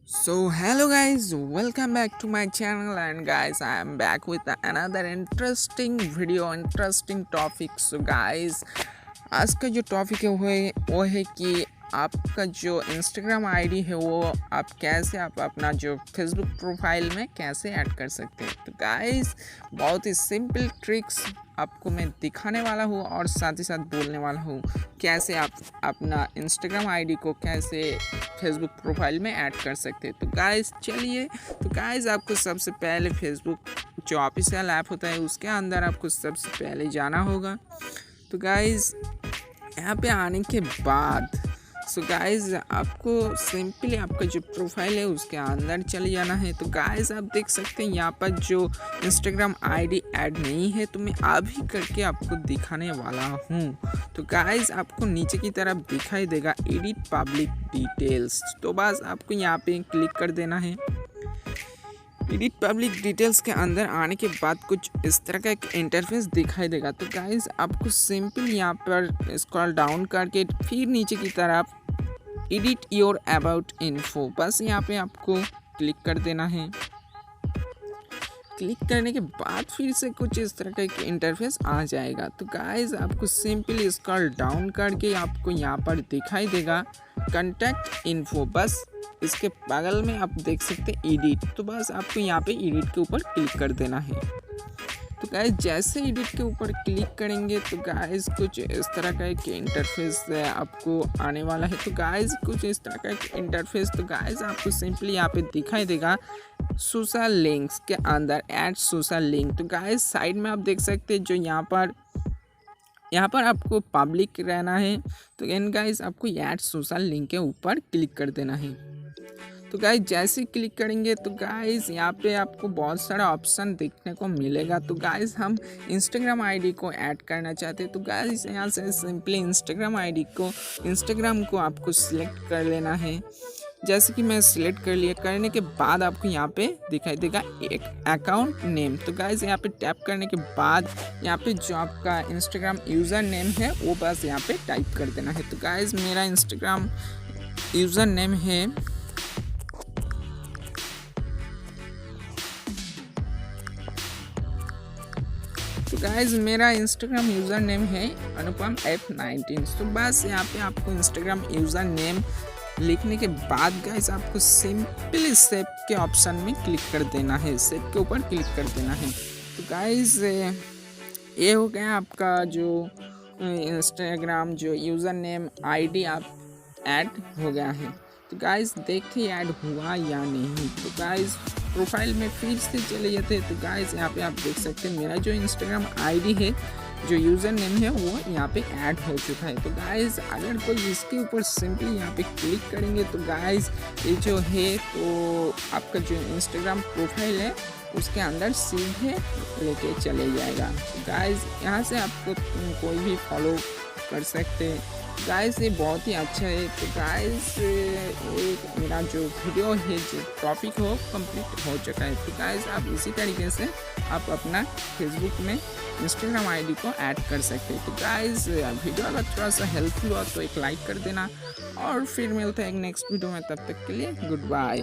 So hello guys, welcome back to my channel, and guys I am back with another interesting video, interesting topic. So guys, आज का जो topic है वो है कि आपका जो इंस्टाग्राम आईडी है वो आप कैसे आप अपना जो फेसबुक प्रोफाइल में कैसे ऐड कर सकते हैं। तो गाइस बहुत ही सिंपल ट्रिक्स आपको मैं दिखाने वाला हूँ और साथ ही साथ बोलने वाला हूँ कैसे आप अपना इंस्टाग्राम आईडी को कैसे फेसबुक प्रोफाइल में ऐड कर सकते हैं। तो गाइस चलिए, तो गाइस आपको सबसे पहले फेसबुक जो ऑफिशियल ऐप होता है उसके अंदर आपको सबसे पहले जाना होगा। तो गाइस यहाँ पे आने के बाद गाइस आपको सिंपली आपका जो प्रोफाइल है उसके अंदर चले जाना है। तो गाइस आप देख सकते हैं यहाँ पर जो इंस्टाग्राम आईडी ऐड नहीं है, तो मैं अभी करके आपको दिखाने वाला हूँ। तो गाइस आपको नीचे की तरफ दिखाई देगा एडिट पब्लिक डिटेल्स, तो बस आपको यहाँ पे क्लिक कर देना है। एडिट पब्लिक डिटेल्स के अंदर आने के बाद कुछ इस तरह का एक इंटरफेस दिखाई देगा। तो गाइस आपको सिंपल यहाँ पर स्क्रॉल डाउन करके फिर नीचे की तरफ एडिट योर अबाउट इन्फो, बस यहाँ पे आपको क्लिक कर देना है। क्लिक करने के बाद फिर से कुछ इस तरह का एक इंटरफेस आ जाएगा। तो गाइस आपको सिंपली स्क्रॉल डाउन करके आपको यहाँ पर दिखाई देगा कॉन्टैक्ट इन्फो, बस इसके बगल में आप देख सकते हैं एडिट, तो बस आपको यहाँ पे एडिट के ऊपर क्लिक कर देना है। तो गाइस जैसे एडिट के ऊपर क्लिक करेंगे तो गाइस कुछ इस तरह का एक इंटरफेस आपको आने वाला है। तो गाइस कुछ इस तरह का एक इंटरफेस, तो गाइस आपको सिंपली यहाँ पे दिखाई देगा सोशल लिंक्स के अंदर ऐड सोशल लिंक। तो गाइस साइड में आप देख सकते हैं जो यहाँ पर आपको पब्लिक रहना है। तो एंड गाइस आपको ऐड सोशल लिंक के ऊपर क्लिक कर देना है। तो गाइस जैसे क्लिक करेंगे तो गाइस यहाँ पे आपको बहुत सारा ऑप्शन देखने को मिलेगा। तो गाइस हम इंस्टाग्राम आईडी को ऐड करना चाहते हैं, तो गाइस यहाँ से सिंपली इंस्टाग्राम को आपको सिलेक्ट कर लेना है। जैसे कि मैं सिलेक्ट कर लिया, करने के बाद आपको यहाँ पे दिखाई देगा एक अकाउंट नेम। तो गाइस यहाँ पे टैप करने के बाद यहाँ पे जो आपका इंस्टाग्राम यूज़र नेम है वो बस यहाँ पे टाइप कर देना है। तो गाइस मेरा इंस्टाग्राम यूज़र नेम है मेरा इंस्टाग्राम यूज़र नेम है अनुपम F19। तो बस यहाँ पे आपको इंस्टाग्राम यूज़र नेम लिखने के बाद गाइस आपको सिंपली सेव के ऑप्शन में क्लिक कर देना है, सेव के ऊपर क्लिक कर देना है। तो गाइस ये हो गया आपका जो इंस्टाग्राम जो यूज़र नेम आईडी आप ऐड हो गया है। तो गाइस देखिए ऐड हुआ या नहीं। तो गाइस प्रोफाइल में फिर से चले जाते हैं। तो गाइस यहाँ पे आप देख सकते हैं मेरा जो इंस्टाग्राम आईडी है जो यूज़र नेम है वो यहाँ पे ऐड हो चुका है। तो गाइस अगर कोई इसके ऊपर सिंपली यहाँ पे क्लिक करेंगे तो गाइस ये जो है तो आपका जो इंस्टाग्राम प्रोफाइल है उसके अंदर सीधे लेके चले जाएगा। तो गाइस यहाँ से आपको कोई भी फॉलो कर सकते हैं। गाइस ये बहुत ही अच्छा है। तो गाइस मेरा जो वीडियो है जो टॉपिक हो कंप्लीट हो चुका है। तो गाइस आप इसी तरीके से आप अपना फेसबुक में इंस्टाग्राम आईडी को ऐड कर सकते हैं। तो गाइस वीडियो अगर थोड़ा सा हेल्पफुल हो तो एक लाइक कर देना और फिर मिलते हैं एक नेक्स्ट वीडियो में, तब तक के लिए गुड बाय।